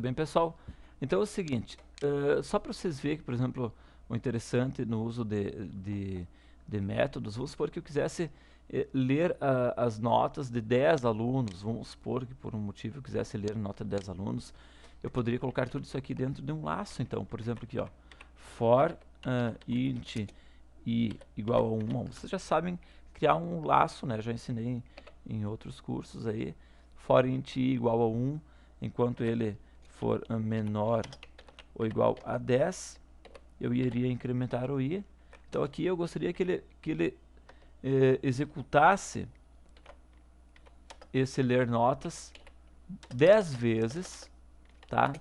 Bem, pessoal, então é o seguinte, só para vocês verem que, por exemplo, o interessante no uso de métodos, vamos supor que eu quisesse ler as notas de 10 alunos, vamos supor que por um motivo eu quisesse ler a nota de 10 alunos, eu poderia colocar tudo isso aqui dentro de um laço, então, por exemplo, aqui, ó, for int i igual a 1, bom, vocês já sabem criar um laço, né, já ensinei em outros cursos aí, for int i igual a 1, enquanto ele for menor ou igual a 10, eu iria incrementar o i. Então aqui eu gostaria que ele executasse esse ler notas 10 vezes, tá?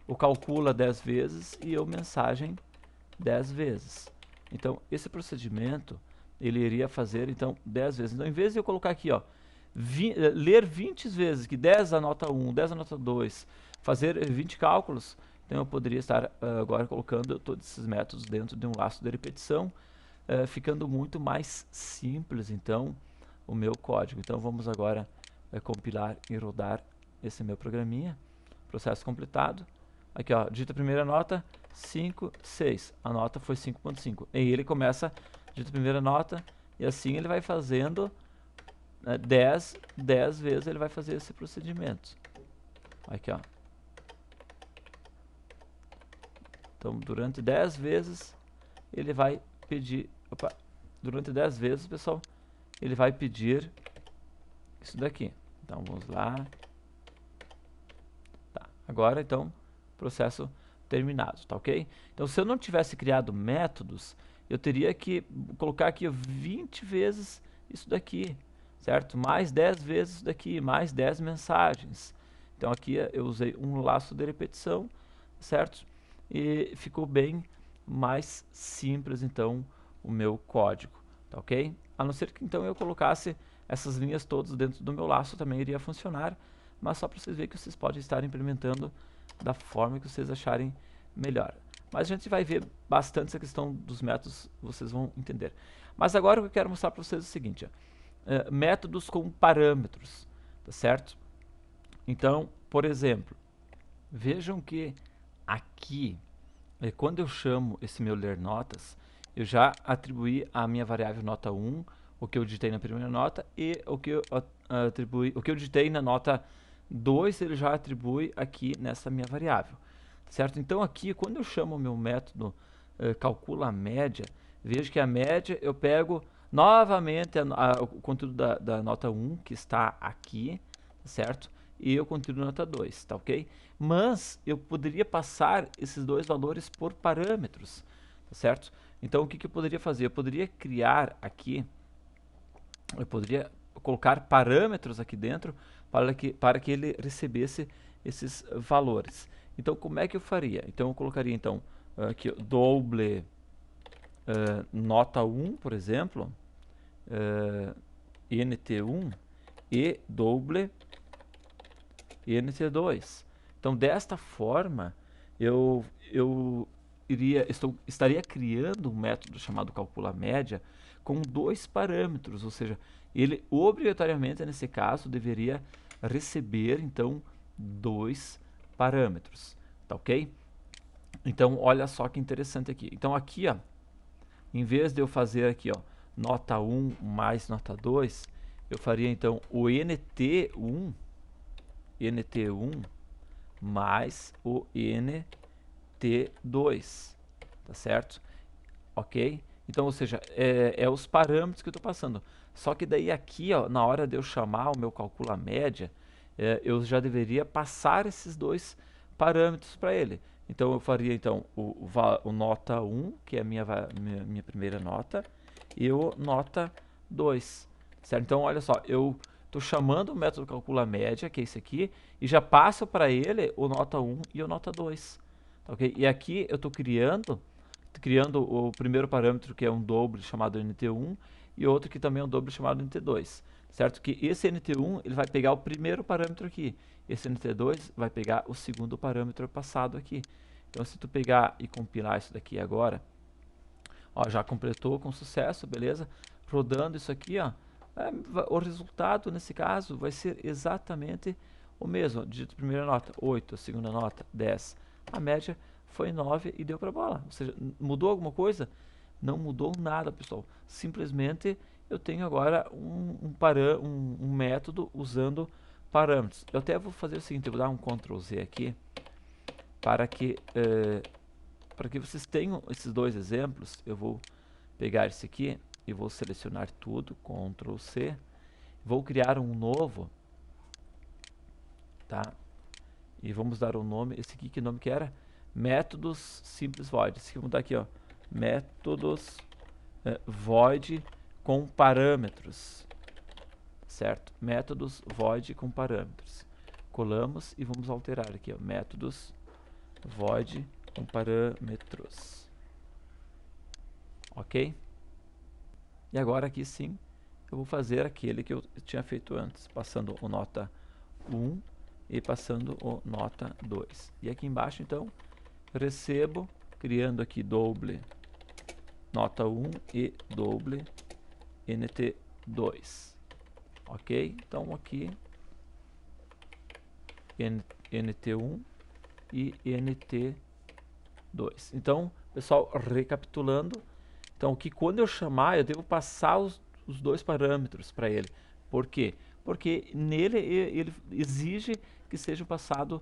O calcula 10 vezes e o mensagem 10 vezes. Então esse procedimento ele iria fazer então 10 vezes. Então em vez de eu colocar aqui, ó, ler 20 vezes, que 10 anota 1, 10 anota 2, fazer 20 cálculos, então eu poderia estar agora colocando todos esses métodos dentro de um laço de repetição, ficando muito mais simples então o meu código. Então vamos agora compilar e rodar esse meu programinha. Processo completado. Aqui, ó, digita a primeira nota, 5, 6. A nota foi 5.5. E ele começa, digita a primeira nota, e assim ele vai fazendo 10 vezes ele vai fazer esse procedimento. Aqui, ó. Então, durante 10 vezes, ele vai pedir... Opa, durante 10 vezes, pessoal, ele vai pedir isso daqui. Então, vamos lá. Tá, agora, então, processo terminado, tá ok? Então, se eu não tivesse criado métodos, eu teria que colocar aqui 20 vezes isso daqui, certo? Mais 10 vezes isso daqui, mais 10 mensagens. Então aqui eu usei um laço de repetição, certo? E ficou bem mais simples então o meu código, tá ok? A não ser que então eu colocasse essas linhas todas dentro do meu laço, também iria funcionar, mas só para vocês verem que vocês podem estar implementando da forma que vocês acharem melhor. Mas a gente vai ver bastante essa questão dos métodos, vocês vão entender. Mas agora o que eu quero mostrar para vocês é o seguinte, ó, métodos com parâmetros, tá certo? Então, por exemplo, vejam que aqui, quando eu chamo esse meu ler notas, eu já atribuí a minha variável nota 1, o que eu digitei na primeira nota, e o que eu digitei na nota 2, ele já atribui aqui nessa minha variável, certo? Então aqui, quando eu chamo o meu método calcula a média, vejo que a média eu pego novamente o conteúdo da nota 1, que está aqui, certo? E eu conteúdo da nota 2, tá ok? Mas eu poderia passar esses dois valores por parâmetros, tá certo? Então o que eu poderia fazer? Eu poderia criar aqui, eu poderia colocar parâmetros aqui dentro para que ele recebesse esses valores. Então como é que eu faria? Então eu colocaria então aqui doble nota 1, por exemplo, nt1 e doble nt2. Então desta forma eu estaria criando um método chamado calcula média com dois parâmetros, ou seja, ele obrigatoriamente nesse caso deveria receber então dois parâmetros, tá ok? Então olha só que interessante aqui. Então aqui, ó, em vez de eu fazer aqui, ó, nota 1 mais nota 2, eu faria então o nt1 mais o nt2, tá certo? Ok? Então, ou seja, é os parâmetros que eu estou passando. Só que daí aqui, ó, na hora de eu chamar o meu calcula média, eu já deveria passar esses dois parâmetros para ele. Então eu faria então o nota 1, que é a minha primeira nota, e o nota 2, certo? Então olha só, eu estou chamando o método calcula média, que é esse aqui, e já passo para ele o nota 1 e o nota 2, ok? E aqui eu estou criando o primeiro parâmetro, que é um doble chamado nt1, e outro que também é um doble chamado nt2, certo? Que esse nt1 ele vai pegar o primeiro parâmetro aqui, esse nt2 vai pegar o segundo parâmetro passado aqui. Então se tu pegar e compilar isso daqui agora, ó, já completou com sucesso, beleza? Rodando isso aqui, ó, o resultado nesse caso vai ser exatamente o mesmo, digito a primeira nota, 8, a segunda nota, 10. A média foi 9 e deu para bola. Ou seja, mudou alguma coisa? Não mudou nada, pessoal. Simplesmente eu tenho agora um método usando parâmetros. Eu até vou fazer o seguinte, eu vou dar um Ctrl Z aqui para que vocês tenham esses dois exemplos. Eu vou pegar esse aqui e vou selecionar tudo, Ctrl C, vou criar um novo, tá? E vamos dar um nome, esse aqui, que nome que era? Métodos simples void. Esse aqui vamos dar aqui, ó, métodos void com parâmetros, certo? Métodos void com parâmetros. Colamos e vamos alterar aqui, ó, métodos void com parâmetros. Ok? E agora aqui sim, eu vou fazer aquele que eu tinha feito antes, passando o nota 1 e passando o nota 2. E aqui embaixo, então, recebo, criando aqui doble nota 1 e doble nt2. Ok? Então aqui nt1 e nt2. Então, pessoal, recapitulando, então que quando eu chamar, eu devo passar os dois parâmetros para ele. Por quê? Porque nele ele exige que sejam passados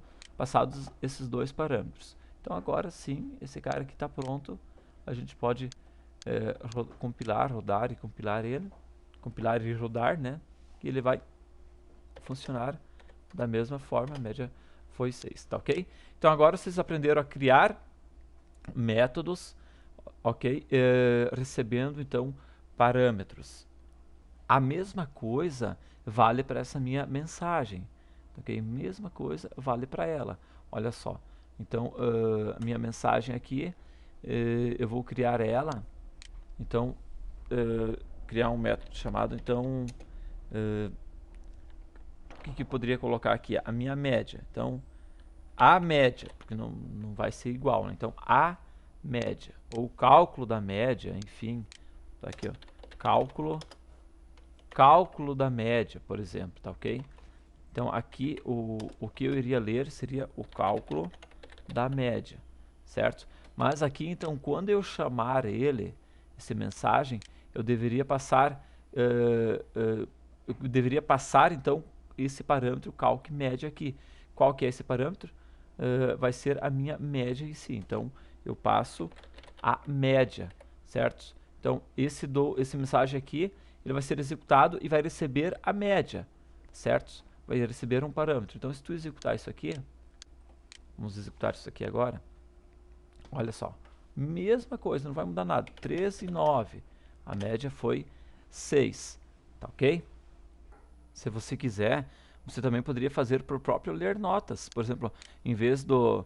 esses dois parâmetros. Então agora sim, esse cara aqui está pronto. A gente pode compilar, rodar e compilar ele. Compilar e rodar, né? E ele vai funcionar da mesma forma. A média foi 6, tá ok? Então agora vocês aprenderam a criar métodos, ok? Recebendo então parâmetros. A mesma coisa vale para essa minha mensagem, ok? Mesma coisa vale para ela. Olha só. Então a minha mensagem aqui, eu vou criar ela. Então criar um método chamado, então o que poderia colocar aqui? A minha média. Então a média, porque não vai ser igual, né? Então a média, ou cálculo da média, enfim, tá aqui, ó, cálculo da média, por exemplo, tá ok? Então aqui o que eu iria ler seria o cálculo da média, certo? Mas aqui então, quando eu chamar ele, essa mensagem, eu deveria passar então esse parâmetro calc média aqui. Qual que é esse parâmetro? Vai ser a minha média em si. Então eu passo a média, certo? Então esse mensagem aqui, ele vai ser executado e vai receber a média, certo? Vai receber um parâmetro. Então se tu executar isso aqui, vamos executar isso aqui agora. Olha só, mesma coisa, não vai mudar nada. 13 e 9, a média foi 6, tá ok? Se você quiser, você também poderia fazer para o próprio ler notas. Por exemplo, em vez do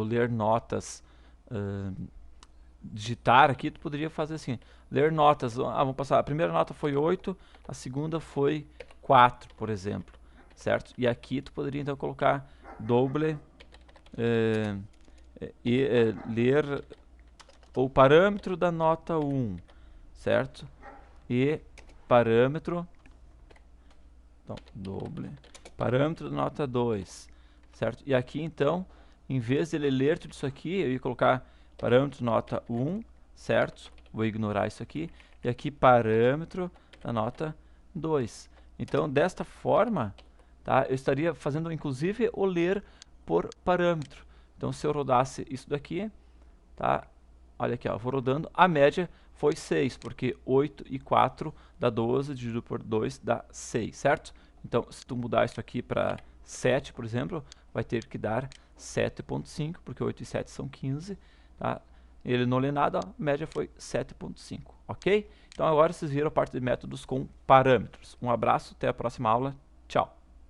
ler notas digitar aqui, tu poderia fazer assim, ler notas. Vamos passar, a primeira nota foi 8, a segunda foi 4, por exemplo, certo? E aqui tu poderia então colocar doble ler o parâmetro da nota 1, certo? E parâmetro, então, doble, parâmetro da nota 2, certo? E aqui então, em vez de ele ler tudo isso aqui, eu ia colocar parâmetro nota 1, certo? Vou ignorar isso aqui. E aqui parâmetro da nota 2. Então, desta forma, tá, eu estaria fazendo inclusive o ler por parâmetro. Então, se eu rodasse isso daqui, tá? Olha aqui, ó, vou rodando, a média foi 6, porque 8 e 4 dá 12, dividido por 2 dá 6, certo? Então, se tu mudar isso aqui para 7, por exemplo, vai ter que dar 7.5, porque 8 e 7 são 15, tá? Ele não lê nada, a média foi 7.5, ok? Então agora vocês viram a parte de métodos com parâmetros. Um abraço, até a próxima aula, tchau!